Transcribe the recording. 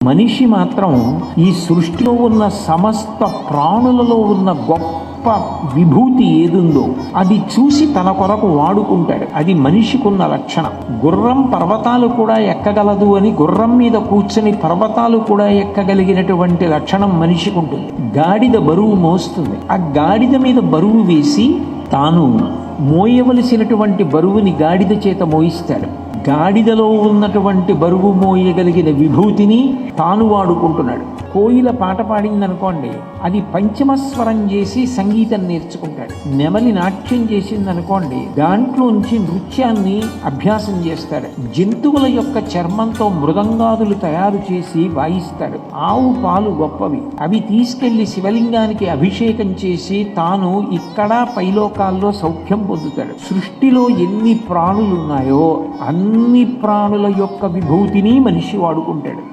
మనిషి మాత్రం ఈ సృష్టిలో ఉన్న సమస్త ప్రాణులలో ఉన్న గొప్ప విభూతి ఏదుందో అది చూసి తన కొరకు వాడుకుంటాడు. అది మనిషికున్న లక్షణం. గుర్రం పర్వతాలు కూడా ఎక్కగలదు అని గుర్రం మీద కూర్చొని పర్వతాలు కూడా ఎక్కగలిగినటువంటి లక్షణం మనిషికి ఉంటుంది. గాడిద బరువు మోస్తుంది. ఆ గాడిద మీద బరువు వేసి తాను మోయవలసినటువంటి బరువుని గాడిద చేత మోయిస్తాడు. గాడిదలో ఉన్నటువంటి బరువు మోయగలిగిన విభూతిని తాను వాడుకుంటున్నాడు. కోయిల పాట పాడిందనుకోండి, అది పంచమస్వరం చేసి సంగీతం నేర్చుకుంటాడు. నెమలి నాట్యం చేసిందనుకోండి, దాంట్లోంచి నృత్యాన్ని అభ్యాసం చేస్తాడు. జంతువుల యొక్క చర్మంతో మృదంగాదులు తయారు చేసి వాయిస్తాడు. ఆవు పాలు గొప్పవి, అవి తీసుకెళ్లి శివలింగానికి అభిషేకం చేసి తాను ఇక్కడ పైలోకాల్లో సౌఖ్యం పొందుతాడు. సృష్టిలో ఎన్ని ప్రాణులున్నాయో అన్ని ప్రాణుల యొక్క విభూతిని మనిషి వాడుకుంటాడు.